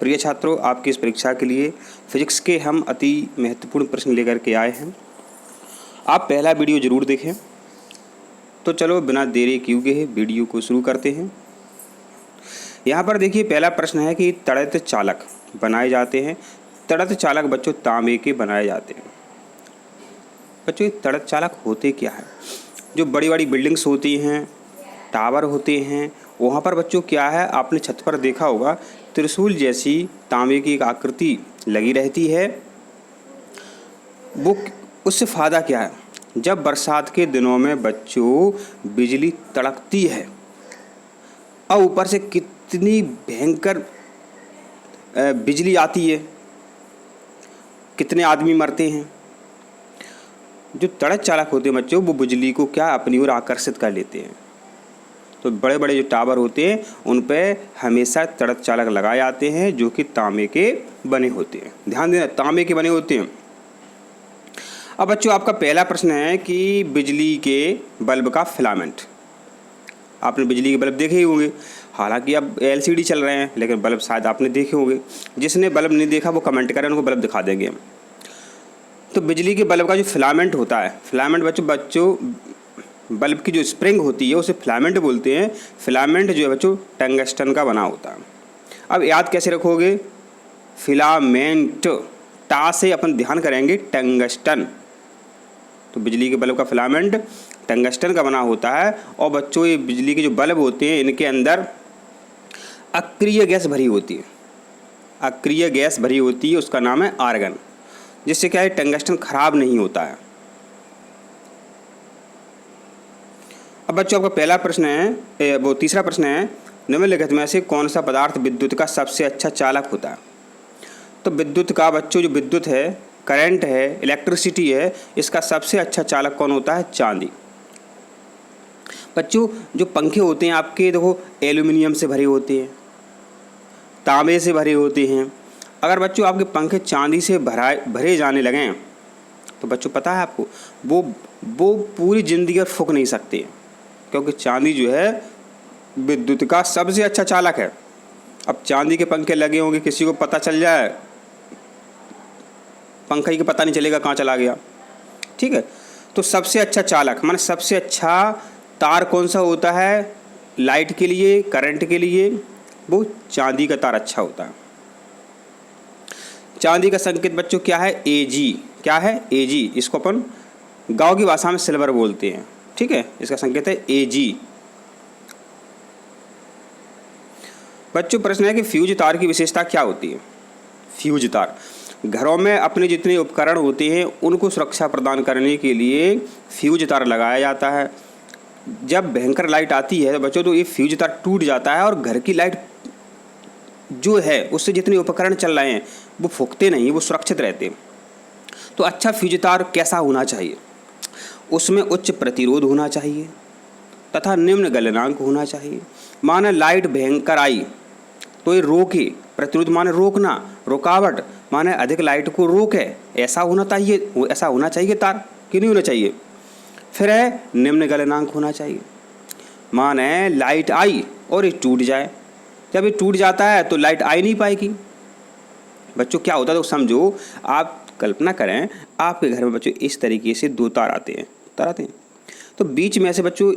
प्रिय छात्रों, आपकी इस परीक्षा के लिए फिजिक्स के हम अति महत्वपूर्ण प्रश्न लेकर के आए हैं। आप पहला वीडियो ज़रूर देखें। तो चलो बिना देरी किए हुए वीडियो को शुरू करते हैं। यहाँ पर देखिए, पहला प्रश्न है कि तड़ित चालक बनाए जाते हैं। तड़ित चालक बच्चों तांबे के बनाए जाते हैं। बच्चों, ये तड़ित चालक होते क्या है? जो बड़ी बड़ी बिल्डिंग्स होती हैं, टावर होते हैं, वहाँ पर बच्चों क्या है, आपने छत पर देखा होगा त्रिशूल जैसी तांबे की एक आकृति लगी रहती है। वो उससे फ़ायदा क्या है? जब बरसात के दिनों में बच्चों बिजली तड़कती है और ऊपर से कितनी भयंकर बिजली आती है, कितने आदमी मरते हैं। जो तड़ित चालक होते हैं बच्चों, वो बिजली को क्या अपनी ओर आकर्षित कर लेते हैं। तो बड़े बड़े जो टावर होते हैं उन पे हमेशा तड़ित चालक लगाए जाते हैं, जो कि तांबे के बने होते हैं। ध्यान देना, तांबे के बने होते हैं। अब बच्चों, आपका पहला प्रश्न है कि बिजली के बल्ब का फिलामेंट। आपने बिजली के बल्ब देखे ही होंगे, हालांकि अब LCD चल रहे हैं, लेकिन बल्ब शायद आपने देखे होंगे। जिसने बल्ब नहीं देखा वो कमेंट करें, उनको बल्ब दिखा देंगे हम। तो बिजली के बल्ब का जो फिलामेंट होता है, फिलामेंट बच्चों बल्ब की जो स्प्रिंग होती है उसे फिलामेंट बोलते हैं। फिलामेंट जो है बच्चों टंगस्टन का बना होता है। अब याद कैसे रखोगे? फिलामेंट, टा से अपन ध्यान करेंगे टंगस्टन। तो बिजली के बल्ब का फिलामेंट टंगस्टन का बना होता है। और बच्चों, ये बिजली के जो बल्ब होते हैं इनके अंदर अक्रिय गैस भरी होती है। अक्रिय गैस भरी होती है, उसका नाम है आर्गन, जिससे क्या है, टंगस्टन खराब नहीं होता है। अब बच्चों, आपका पहला प्रश्न है, वो तीसरा प्रश्न है, निम्नलिखित में से कौन सा पदार्थ विद्युत का सबसे अच्छा चालक होता है? तो विद्युत का बच्चों, जो विद्युत है, करंट है, इलेक्ट्रिसिटी है, इसका सबसे अच्छा चालक कौन होता है? चांदी। बच्चों, जो पंखे होते हैं आपके, देखो एल्यूमिनियम से भरे होते हैं, तांबे से भरे होते हैं। अगर बच्चों आपके पंखे चांदी से भरे जाने लगें तो बच्चों पता है आपको, वो पूरी ज़िंदगी और फूक नहीं सकते, क्योंकि चांदी जो है विद्युत का सबसे अच्छा चालक है। अब चांदी के पंखे लगे होंगे, किसी को पता चल जाए, पंखा ही का पता नहीं चलेगा कहाँ चला गया। ठीक है, तो सबसे अच्छा चालक माने सबसे अच्छा तार कौन सा होता है लाइट के लिए, करंट के लिए? वो चांदी का तार अच्छा होता है। चांदी का संकेत बच्चों क्या है? Ag। क्या है? Ag। इसको अपन गांव की भाषा में सिल्वर बोलते हैं। ठीक है, इसका संकेत है Ag। बच्चों, प्रश्न है कि फ्यूज तार की विशेषता क्या होती है? फ्यूज तार घरों में अपने जितने उपकरण होते हैं उनको सुरक्षा प्रदान करने के लिए फ्यूज तार लगाया जाता है। जब भयंकर लाइट आती है तो बच्चों, तो ये फ्यूज तार टूट जाता है और घर की लाइट जो है उससे जितने उपकरण चल रहे हैं वो फूकते नहीं, वो सुरक्षित रहते हैं। तो अच्छा फ्यूज तार कैसा होना चाहिए? उसमें उच्च प्रतिरोध होना चाहिए तथा निम्न गलनांक होना चाहिए। माने लाइट भयंकर आई तो ये रोके, प्रतिरोध माने रोकना, रुकावट माने अधिक लाइट को रोके, ऐसा होना चाहिए तार, कि नहीं होना चाहिए? फिर है निम्न गलनांक होना चाहिए, माने लाइट आई और ये टूट जाए। जब ये टूट जाता है तो लाइट आ ही नहीं पाएगी। बच्चों क्या होता है, तो समझो, आप कल्पना करें आपके घर में बच्चों इस तरीके से दो तार आते हैं, तो बीच में से बच्चों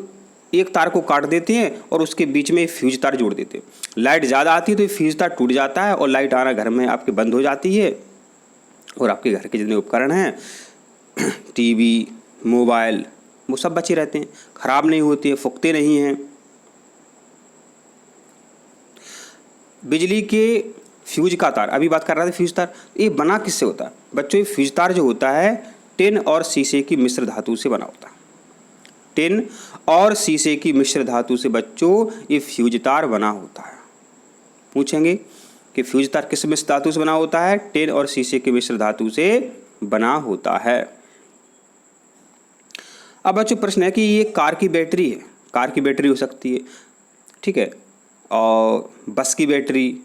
एक तार को काट देते हैं और उसके बीच में फ्यूज तार जोड़ देते हैं। लाइट ज़्यादा आती है तो ये फ्यूज तार टूट जाता है और लाइट आना घर में आपके बंद हो जाती है, और आपके घर के जितने उपकरण हैं टीवी, मोबाइल, वो सब बचे रहते हैं, ख़राब नहीं होते हैं, फूकते नहीं हैं। बिजली के फ्यूज का तार, अभी बात कर रहा था फ्यूज तार, ये बना किससे होता है? बच्चों, ये फ्यूज तार जो होता है टिन और शीशे की मिश्र धातु से बना होता है। टिन और शीशे की मिश्र धातु से बच्चों ये फ्यूज तार बना होता है। पूछेंगे कि फ्यूज तार किस मिश्र धातु से बना होता है? टिन और शीशे की मिश्र धातु से बना होता है। अब बच्चों प्रश्न है कि ये कार की बैटरी है, कार की बैटरी हो सकती है, ठीक है, और बस की बैटरी,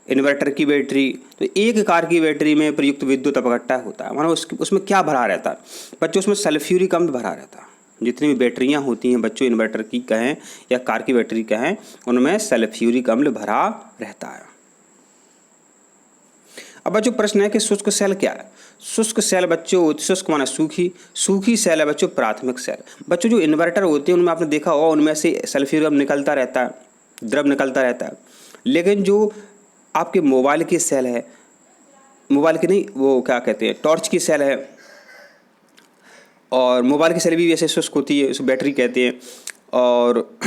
इन्वर्टर की बैटरी। तो एक कार की बैटरी में प्रयुक्त विद्युत अपघट्टा होता है, मानो उसमें क्या भरा रहता है बच्चों? उसमें सल्फ्यूरिक अम्ल भरा रहता है। जितनी भी बैटरियां होती हैं बच्चों, इन्वर्टर की कहें या कार की बैटरी कहें, उनमें सल्फ्यूरिक अम्ल भरा रहता है। अब बच्चों प्रश्न है कि शुष्क सेल क्या है। शुष्क सेल बच्चों, शुष्क माना सूखी, सूखी सेल है बच्चों प्राथमिक सेल। बच्चों जो इन्वर्टर होते हैं उनमें आपने देखा होगा उनमें से सल्फ्यूरियम निकलता रहता है, द्रव निकलता रहता है। लेकिन जो आपके मोबाइल की सेल है, मोबाइल की नहीं, वो क्या कहते हैं, टॉर्च की सेल है, और मोबाइल की सेल भी वैसे शुष्क होती है, उसे बैटरी कहते हैं। और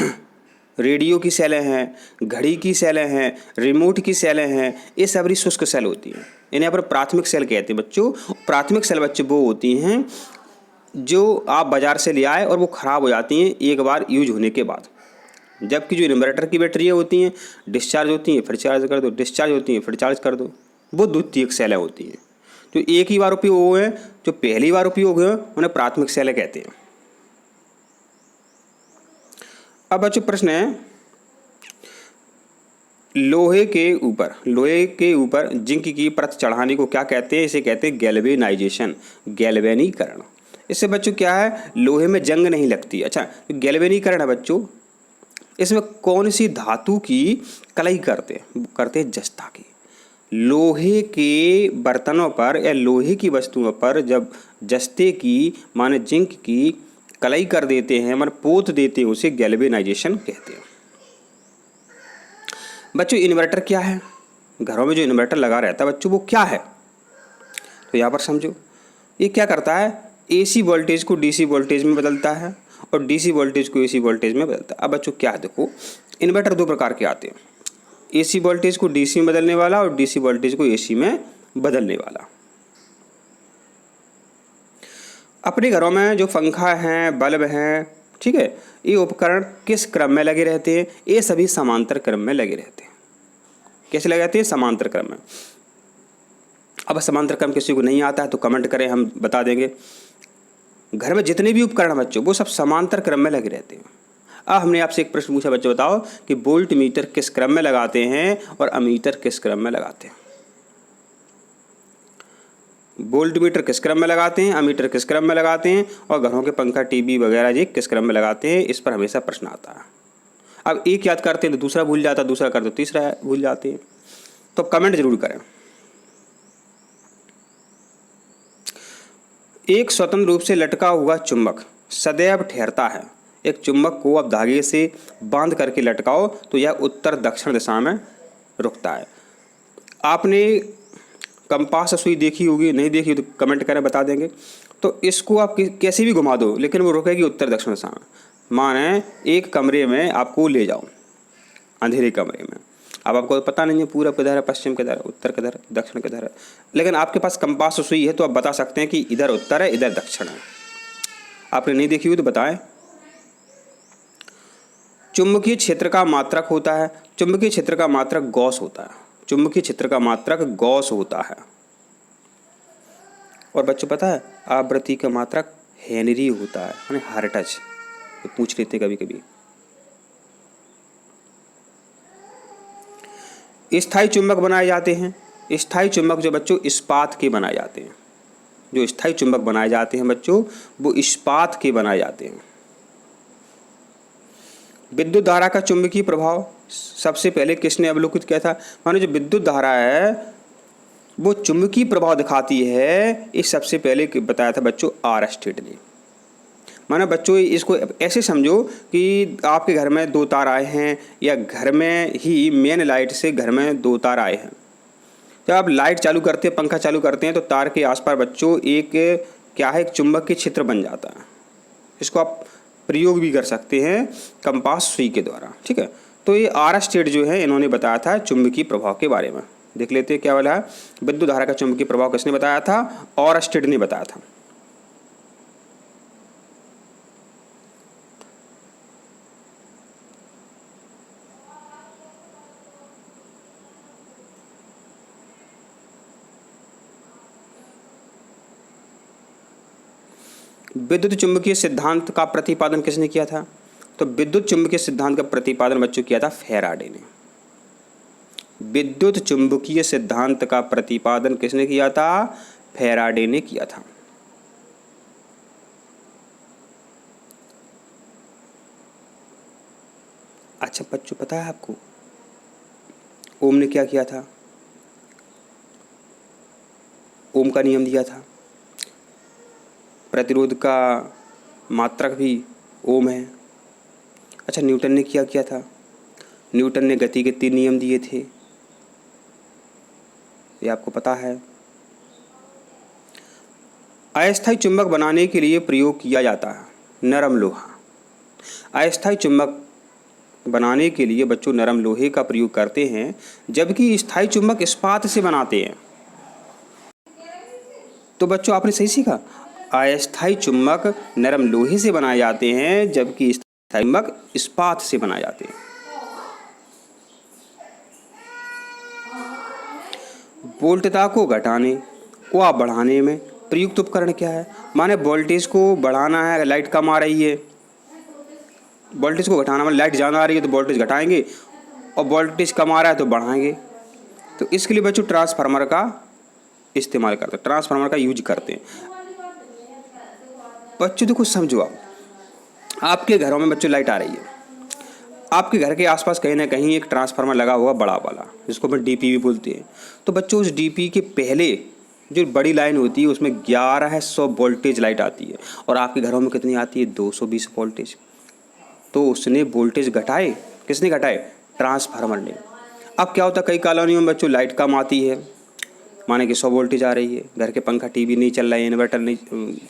रेडियो की सेलें हैं, घड़ी की सेलें हैं, रिमोट की सेलें हैं, ये सारी शुष्क सेल होती हैं। इन्हें यहाँ पर प्राथमिक सेल कहते हैं बच्चों। प्राथमिक सेल बच्चों वो होती हैं जो आप बाज़ार से ले आए और वो ख़राब हो जाती हैं एक बार यूज होने के बाद। जबकि जो इन्वर्टर की बैटरियाँ होती हैं, डिस्चार्ज होती हैं फिर चार्ज कर दो, डिस्चार्ज होती हैं फिर चार्ज कर दो, वो द्वितीयक सेलें होती हैं। जो एक ही बार उपयोग हुए हैं, जो पहली बार उपयोग हुए हैं, उन्हें प्राथमिक सेलें कहते हैं। अब बच्चों प्रश्न है, लोहे के ऊपर जिंक की परत चढ़ाने को क्या कहते हैं? इसे कहते हैं गैल्वेनाइजेशन, गैल्वेनीकरण। इससे बच्चों क्या है, लोहे में जंग नहीं लगती। अच्छा, गैल्वेनीकरण है बच्चों, इसमें कौन सी धातु की कलई करते हैं? जस्ता की। लोहे के बर्तनों पर या लोहे की वस्तुओं पर जब जस्ते की माने जिंक की कलई कर देते हैं, माने पोत देते हैं, उसे गैल्वेनाइजेशन कहते हैं। बच्चों इन्वर्टर क्या है? घरों में जो इन्वर्टर लगा रहता है बच्चों वो क्या है? तो यहाँ पर समझो, ये क्या करता है, एसी वोल्टेज को डीसी वोल्टेज में बदलता है और डीसी वोल्टेज को एसी वोल्टेज में बदलता है। अब बच्चों क्या है, देखो इन्वर्टर दो प्रकार के आते हैं, एसी वोल्टेज को डीसी में बदलने वाला और डीसी वोल्टेज को एसी में बदलने वाला। अपने घरों में जो पंखा हैं, बल्ब हैं, ठीक है, ये उपकरण किस क्रम में लगे रहते हैं? ये सभी समांतर क्रम में लगे रहते हैं। कैसे लगे रहते हैं? समांतर क्रम में। अब समांतर क्रम किसी को नहीं आता है तो कमेंट करें, हम बता देंगे। घर में जितने भी उपकरण हैं बच्चों वो सब समांतर क्रम में लगे रहते हैं। अब हमने आपसे एक प्रश्न पूछा बच्चों, बताओ कि वोल्ट मीटर किस क्रम में लगाते हैं और अमीटर किस क्रम में लगाते हैं? वोल्ट मीटर किस क्रम में लगाते हैं, अमीटर किस क्रम में लगाते हैं, और घरों के पंखा टीवी वगैरह ये किस क्रम में लगाते हैं? इस पर हमेशा प्रश्न आता है। अब एक याद करते हैं तो दूसरा भूल जाता है, दूसरा करते तो तीसरा भूल जाते हैं। तो कमेंट जरूर करें। एक स्वतंत्र रूप से लटका हुआ चुंबक सदैव ठहरता है। एक चुंबक को आप धागे से बांध करके लटकाओ तो यह उत्तर दक्षिण दिशा में रुकता है। आपने कंपास सुई देखी होगी, नहीं देखी तो कमेंट करें, बता देंगे। तो इसको आप कैसे भी घुमा दो लेकिन वो रुकेगी उत्तर दक्षिण दिशा में। माने एक कमरे में आपको ले जाओ, अंधेरे कमरे में, अब आपको पता नहीं है पूरब किधर है, पश्चिम किधर है, उत्तर किधर है, दक्षिण किधर है, लेकिन आपके पास कंपास सुई है तो आप बता सकते हैं कि इधर उत्तर है, इधर दक्षिण है। आपने नहीं देखी हुई तो बताएं। चुंबकीय क्षेत्र का मात्रक होता है, चुंबकीय क्षेत्र का मात्रक गॉस होता है, चुंबकीय क्षेत्र का मात्रक गॉस होता है। और बच्चों पता है आवृत्ति का मात्रक हेनरी होता है, यानी हर्ट्ज, पूछ लेते कभी कभी। स्थायी चुंबक बनाए जाते हैं, स्थायी चुंबक जो बच्चों इस्पात के बनाए जाते हैं, जो स्थायी चुंबक बनाए जाते हैं बच्चों वो इस्पात के बनाए जाते हैं। विद्युत धारा का चुंबकीय प्रभाव सबसे पहले किसने अवलोकित किया था? मानो जो विद्युत धारा है वो चुंबकीय प्रभाव दिखाती है, ये सबसे पहले बताया था बच्चों आरस्टेड ने। माना बच्चों इसको ऐसे समझो कि आपके घर में दो तार आए हैं या घर में ही मेन लाइट से घर में दो तार आए हैं। जब आप लाइट चालू करते हैं, पंखा चालू करते हैं तो तार के आसपास बच्चों एक क्या है, एक चुंबकीय क्षेत्र बन जाता है। इसको आप प्रयोग भी कर सकते हैं कंपास सुई के द्वारा, ठीक है। तो ये आरस्टेड जो है इन्होंने बताया था चुंबकीय प्रभाव के बारे में। देख लेते हैं क्या वाला है, विद्युत धारा का चुंबकीय प्रभाव किसने बताया था? आरस्टेड ने बताया था। विद्युत चुंबकीय सिद्धांत का प्रतिपादन किसने किया था? तो विद्युत चुंबकीय सिद्धांत का प्रतिपादन बच्चों किया था फैराडे ने। विद्युत चुंबकीय सिद्धांत का प्रतिपादन किसने किया था? फैराडे ने किया था। अच्छा बच्चों पता है आपको ओम ने क्या किया था? ओम का नियम दिया था। प्रतिरोध का मात्रक भी ओम है। अच्छा, न्यूटन ने क्या किया था? न्यूटन ने गति के 3 नियम दिए थे, ये आपको पता है। अस्थायी चुंबक बनाने के लिए प्रयोग किया जाता है नरम लोहा। अस्थायी चुंबक बनाने के लिए बच्चों नरम लोहे का प्रयोग करते हैं, जबकि स्थायी चुंबक इस्पात से बनाते हैं। तो बच्चों आपने सही सीखा, अस्थायी चुंबक नरम लोहे से बनाए जाते हैं, जबकि स्थायी चुंबक इस्पात से बनाए जाते हैं। वोल्टता को घटाने व बढ़ाने में प्रयुक्त उपकरण क्या है? माने वोल्टेज को बढ़ाना है, लाइट कम आ रही है, वोल्टेज को घटाना मतलब लाइट ज़्यादा आ रही है तो वोल्टेज घटाएंगे, और वोल्टेज कम आ रहा है तो बढ़ाएंगे। तो इसके लिए बच्चों ट्रांसफार्मर का इस्तेमाल करते हैं, ट्रांसफार्मर का यूज करते हैं। बच्चों देखो समझो, आपके घरों में बच्चों लाइट आ रही है, आपके घर के आसपास कहीं ना कहीं एक ट्रांसफार्मर लगा हुआ बड़ा वाला, जिसको हम डीपी भी बोलते हैं। तो बच्चों उस डीपी के पहले जो बड़ी लाइन होती है उसमें 1100 वोल्टेज लाइट आती है, और आपके घरों में कितनी आती है? 220 वोल्टेज। तो उसने वोल्टेज घटाए, किसने घटाए? ट्रांसफार्मर ने। अब क्या होता है, कई कॉलोनियों में बच्चों लाइट कम आती है, माने कि 100 वोल्टेज आ रही है, घर के पंखा टीवी नहीं चल रहा है, इन्वर्टर नहीं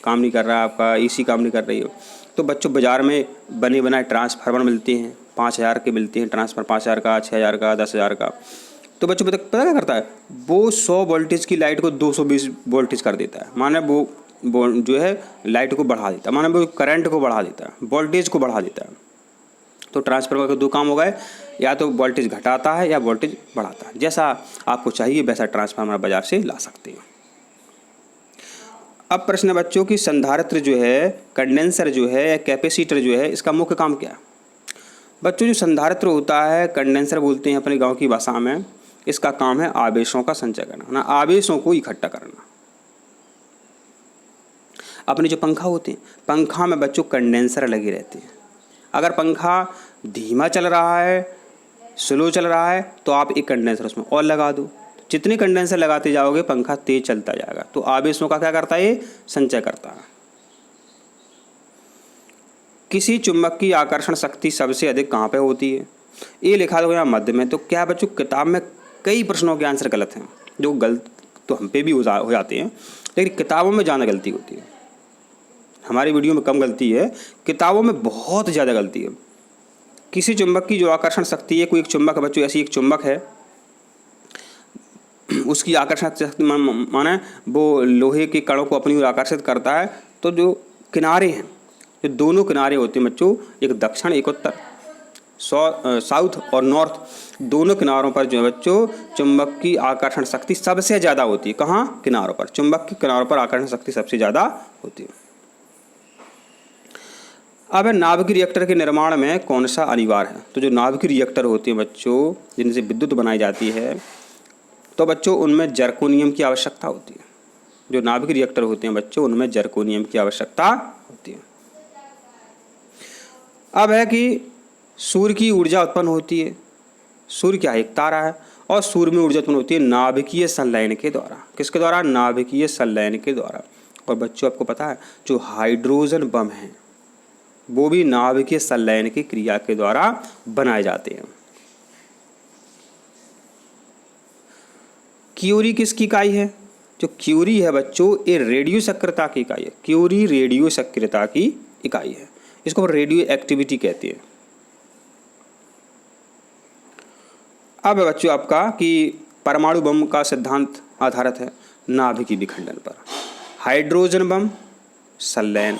काम नहीं कर रहा है, आपका एसी काम नहीं कर रही है, तो बच्चों बाज़ार में बने बनाए ट्रांसफार्मर मिलते हैं, 5000 के मिलते हैं ट्रांसफार्मर, 5000 का, 6000 का, 10,000 का। तो बच्चों पता क्या करता है, वो 100 वोल्टेज की लाइट को 220 वोल्टेज कर देता है, माने वो जो है लाइट को बढ़ा देता है, माने वो करंट को बढ़ा देता है, वोल्टेज को बढ़ा देता है। तो ट्रांसफार्मर के 2 काम हो गए, या तो वोल्टेज घटाता है या वोल्टेज बढ़ाता है। जैसा आपको चाहिए वैसा ट्रांसफार्मर बाजार से ला सकते हैं। अब प्रश्न है बच्चों की संधारित्र जो है, कंडेंसर जो है या कैपेसिटर जो है, इसका मुख्य काम क्या है? बच्चों जो संधारित्र होता है, कंडेंसर बोलते हैं अपने गांव की भाषा में, इसका काम है आवेशों का संचय करना, ना आवेशों को इकट्ठा करना। अपने जो पंखा होते हैं, पंखा में बच्चों कंडेंसर लगे रहते हैं। अगर पंखा धीमा चल रहा है, स्लो चल रहा है, तो आप एक कंडेंसर उसमें और लगा दो। जितने कंडेंसर लगाते जाओगे पंखा तेज चलता जाएगा। तो आवेशों का क्या करता है? ये संचय करता है। किसी चुंबक की आकर्षण शक्ति सबसे अधिक कहाँ पे होती है? ये लिखा दो यहाँ मध्य में। तो क्या बच्चों किताब में कई प्रश्नों के आंसर गलत हैं, जो गलत तो हम पे भी हो जाते हैं, लेकिन किताबों में ज़्यादा गलती होती है। हमारी वीडियो में कम गलती है, किताबों में बहुत ज़्यादा गलती है। किसी चुंबक की जो आकर्षण शक्ति है, कोई एक चुंबक है बच्चों, ऐसी एक चुंबक है, उसकी आकर्षण शक्ति माने वो लोहे के कणों को अपनी ओर आकर्षित करता है। तो जो किनारे हैं, जो दोनों किनारे होते हैं बच्चों, एक दक्षिण एक उत्तर, साउथ और नॉर्थ, दोनों किनारों पर जो है बच्चों चुंबक की आकर्षण शक्ति सबसे ज़्यादा होती है। कहाँ? किनारों पर। चुंबक की किनारों पर आकर्षण शक्ति सबसे ज़्यादा होती है। अब नाभिक रिएक्टर के निर्माण में कौन सा अनिवार्य है? तो जो नाभिक रिएक्टर होते हैं बच्चों, जिनसे विद्युत बनाई जाती है, तो बच्चों उनमें जर्कोनियम की आवश्यकता होती है। जो नाभिक रिएक्टर होते हैं बच्चों, उनमें जर्कोनियम की आवश्यकता होती है। अब है कि सूर्य की ऊर्जा उत्पन्न होती है। सूर्य क्या है? एक तारा है, और सूर्य में ऊर्जा उत्पन्न होती है नाभिकीय संलयन के द्वारा। किसके द्वारा? नाभिकीय संलयन के द्वारा। और बच्चों आपको पता है जो हाइड्रोजन बम है वो भी नाभिकीय संलयन की क्रिया के द्वारा बनाए जाते हैं। क्यूरी किसकी इकाई है? जो क्यूरी है बच्चों, ये रेडियो सक्रियता की इकाई है। क्यूरी रेडियो सक्रियता की इकाई है, इसको रेडियो एक्टिविटी कहते हैं। अब बच्चों आपका कि परमाणु बम का सिद्धांत आधारित है नाभिकीय विखंडन पर। हाइड्रोजन बम संलयन,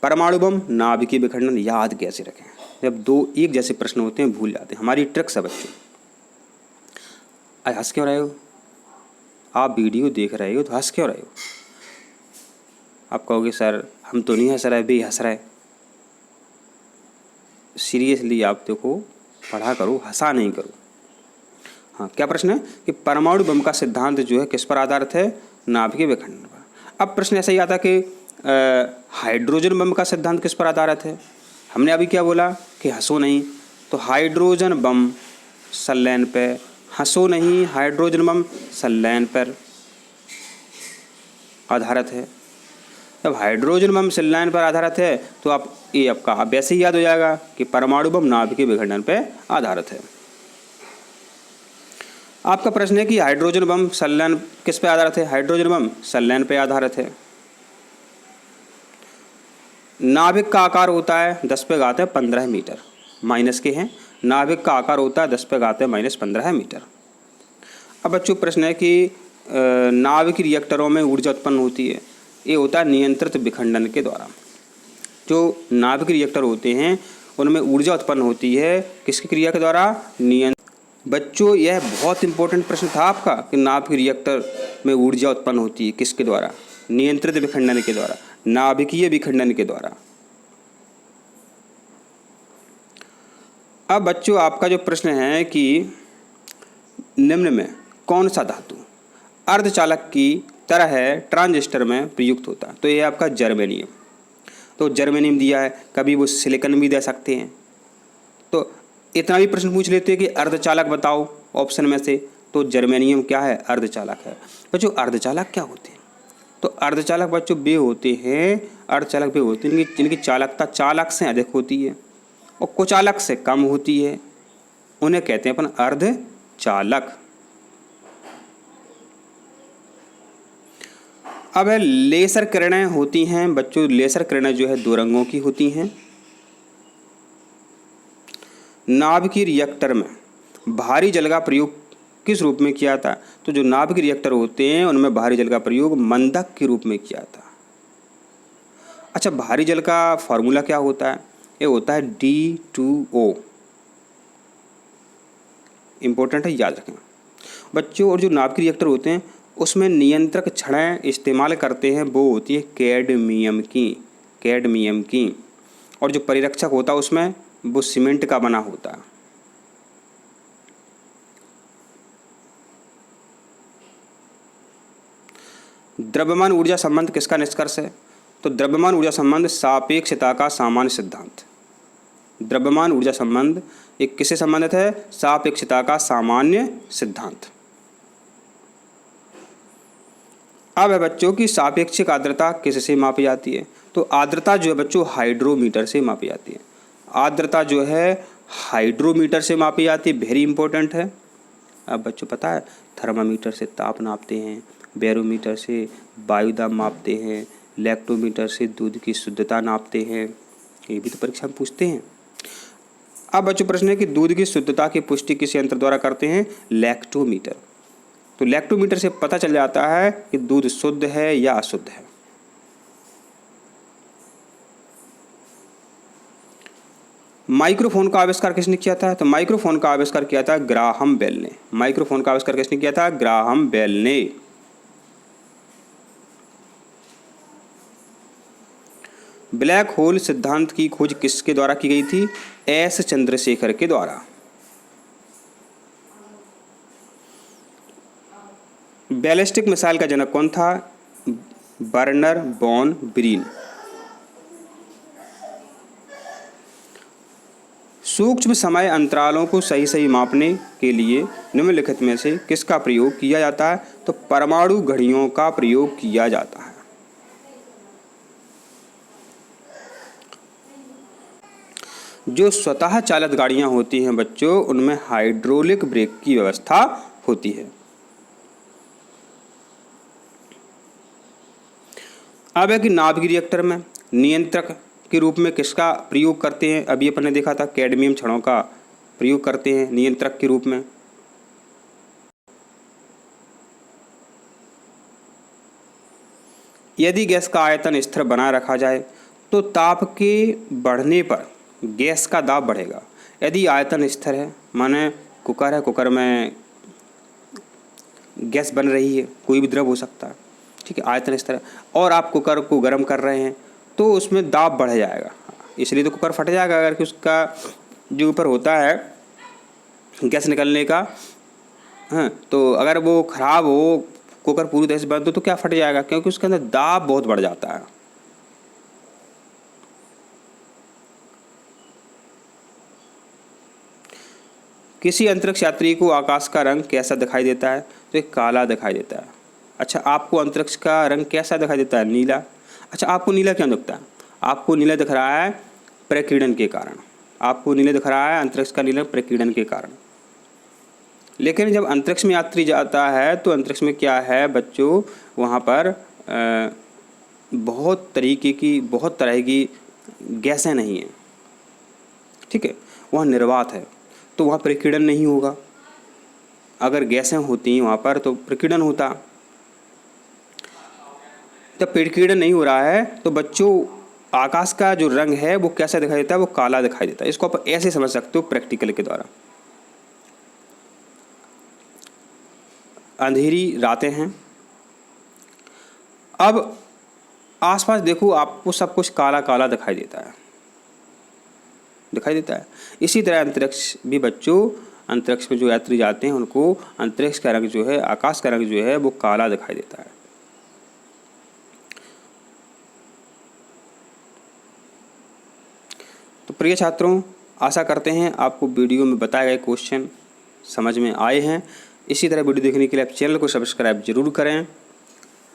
परमाणु बम नाभिकीय विखंडन। याद कैसे रखें? जब दो एक जैसे प्रश्न होते हैं भूल जाते हैं। हमारी ट्रिक्स है बच्चों। हंस क्यों रहे हो? आप वीडियो देख रहे हो तो हंस क्यों रहे हो? आप कहोगे सर हम तो नहीं हंस रहे, भी हंस रहे। सीरियसली आप देखो, पढ़ा करो, हंसा नहीं करो। हाँ, क्या प्रश्न है कि परमाणु बम का सिद्धांत जो है किस पर आधारित है? नाभिकीय विखंडन पर। अब प्रश्न ऐसा ही आता कि हाइड्रोजन बम का सिद्धांत किस पर आधारित है? हमने अभी क्या बोला कि हंसो नहीं, तो हाइड्रोजन बम संलयन पे, हंसो नहीं हाइड्रोजन बम संलयन पर। आधारित है। जब हाइड्रोजन बम संलयन पर आधारित है तो आप ये आपका वैसे ही याद हो जाएगा कि परमाणु बम नाभिकीय विखंडन पर आधारित है। आपका प्रश्न है कि हाइड्रोजन बम संलयन किस पे आधारित है? हाइड्रोजन बम संलयन पे आधारित है। नाभिक का आकार होता है 10⁻15 मीटर, माइनस के हैं। नाभिक का आकार होता है 10⁻−15 मीटर। अब बच्चों प्रश्न है कि नाभिक रिएक्टरों में ऊर्जा उत्पन्न होती है, ये होता है नियंत्रित विखंडन के द्वारा। जो नाभिक रिएक्टर होते हैं उनमें ऊर्जा उत्पन्न होती है किसकी क्रिया के द्वारा? बच्चों यह बहुत इंपॉर्टेंट प्रश्न था आपका कि नाभिक रिएक्टर में ऊर्जा उत्पन्न होती है किसके द्वारा? नियंत्रित विखंडन के द्वारा, नाभिकीय विखंडन के द्वारा। अब बच्चों आपका जो प्रश्न है कि निम्न में कौन सा धातु अर्धचालक की तरह है ट्रांजिस्टर में प्रयुक्त होता है? तो ये आपका जर्मेनियम। तो जर्मेनियम दिया है, कभी वो सिलिकॉन भी दे सकते हैं। तो इतना भी प्रश्न पूछ लेते हैं कि अर्धचालक बताओ ऑप्शन में से, तो जर्मेनियम क्या है? अर्धचालक है। बच्चों अर्धचालक क्या होते हैं? तो अर्धचालक बच्चों वे होते हैं, अर्धचालक वे होते हैं जिनकी चालकता चालक से अधिक होती है और कुचालक से कम होती है, उन्हें कहते हैं अपन अर्धचालक। अब है लेसर किरणें होती हैं बच्चों। लेसर किरणें जो है 2 रंगों की होती हैं। नाभिकीय रिएक्टर में भारी जल का प्रयोग किस रूप में किया था? तो जो नाभिकीय रिएक्टर होते हैं उनमें भारी जल का प्रयोग मंदक के रूप में किया था। अच्छा, भारी जल का फॉर्मूला क्या होता है? ये होता है D2O। इंपॉर्टेंट है, याद रखें बच्चों। और जो नाभिकीय रिएक्टर होते हैं उसमें नियंत्रक छड़ें इस्तेमाल करते हैं, वो होती है कैडमियम की। और जो परिरक्षक होता है उसमें वो सीमेंट का बना होता है। द्रव्यमान ऊर्जा संबंध किसका निष्कर्ष है? तो द्रव्यमान ऊर्जा संबंध सापेक्षता का सामान्य सिद्धांत। द्रव्यमान ऊर्जा संबंध एक किससे संबंधित है? सापेक्षता का सामान्य सिद्धांत। अब है बच्चों की सापेक्षिक आर्द्रता किससे मापी जाती है? तो आर्द्रता जो है बच्चों हाइड्रोमीटर से मापी जाती है। आर्द्रता जो है हाइड्रोमीटर से मापी जाती है, वेरी इंपॉर्टेंट है। अब बच्चों पता है थर्मामीटर से ताप नापते हैं, बैरोमीटर से वायु दाब मापते हैं, लैक्टोमीटर से दूध की शुद्धता नापते हैं, ये भी तो परीक्षा में पूछते हैं। अब बच्चों प्रश्न है कि दूध की शुद्धता की पुष्टि किस यंत्र द्वारा करते हैं? लैक्टोमीटर। तो लैक्टोमीटर से पता चल जाता है कि दूध शुद्ध है या अशुद्ध है। माइक्रोफोन का आविष्कार किसने किया था? तो माइक्रोफोन का आविष्कार किया था ग्राहम बेल ने। माइक्रोफोन का आविष्कार किसने किया था? ग्राहम बेल ने। ब्लैक होल सिद्धांत की खोज किसके द्वारा की गई थी? एस चंद्रशेखर के द्वारा। बैलिस्टिक मिसाइल का जनक कौन था? वर्नर बॉन ब्रीन। सूक्ष्म समय अंतरालों को सही मापने के लिए निम्नलिखित में से किसका प्रयोग किया जाता है? तो परमाणु घड़ियों का प्रयोग किया जाता है। जो स्वतः चालित गाड़ियां होती हैं बच्चों उनमें हाइड्रोलिक ब्रेक की व्यवस्था होती है। अब है कि नाभिकीय रिएक्टर में नियंत्रक के रूप में किसका प्रयोग करते हैं? अभी अपन ने देखा था कैडमियम छड़ों का प्रयोग करते हैं नियंत्रक के रूप में। यदि गैस का आयतन स्थिर बनाए रखा जाए तो ताप के बढ़ने पर गैस का दाब बढ़ेगा। यदि आयतन स्थिर है, माने कुकर है, कुकर में गैस बन रही है, कोई भी द्रव हो सकता है, ठीक है, आयतन स्थिर है, और आप कुकर को गर्म कर रहे हैं तो उसमें दाब बढ़ जाएगा, इसलिए तो कुकर फट जाएगा। अगर कि उसका जो ऊपर होता है गैस निकलने का, हाँ, तो अगर वो ख़राब हो, कुकर पूरी तरह से बंद हो तो क्या फट जाएगा, क्योंकि उसके अंदर दाब बहुत बढ़ जाता है। किसी अंतरिक्ष यात्री को आकाश का रंग कैसा दिखाई देता है? तो एक काला दिखाई देता है। अच्छा, आपको अंतरिक्ष का रंग कैसा दिखाई देता है? नीला। अच्छा, आपको नीला क्यों दिखता है? आपको नीला दिख रहा है प्रकीर्णन के कारण। आपको नीला दिख रहा है अंतरिक्ष का नीला प्रकीर्णन के कारण। लेकिन जब अंतरिक्ष में यात्री जाता है तो अंतरिक्ष में क्या है बच्चों, वहाँ पर बहुत तरह की गैसें नहीं हैं, ठीक है, वहाँ निर्वात है, तो वहाँ प्रकीर्णन नहीं होगा। अगर गैसें होती वहाँ पर तो प्रकीर्णन होता। जब प्रकीर्णन नहीं हो रहा है तो बच्चों आकाश का जो रंग है वो कैसा दिखाई देता है? वो काला दिखाई देता है। इसको आप ऐसे समझ सकते हो प्रैक्टिकल के द्वारा। अंधेरी रातें हैं, अब आसपास देखो, आपको सब कुछ काला काला दिखाई देता है। इसी तरह अंतरिक्ष भी बच्चों, अंतरिक्ष में जो यात्री जाते हैं उनको अंतरिक्ष का रंग जो है, आकाश का रंग जो है वो काला दिखाई देता है। तो प्रिय छात्रों, आशा करते हैं आपको वीडियो में बताए गए क्वेश्चन समझ में आए हैं। इसी तरह वीडियो देखने के लिए आप चैनल को सब्सक्राइब जरूर करें,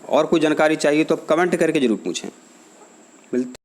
और कोई जानकारी चाहिए तो आप कमेंट करके जरूर पूछें। मिलते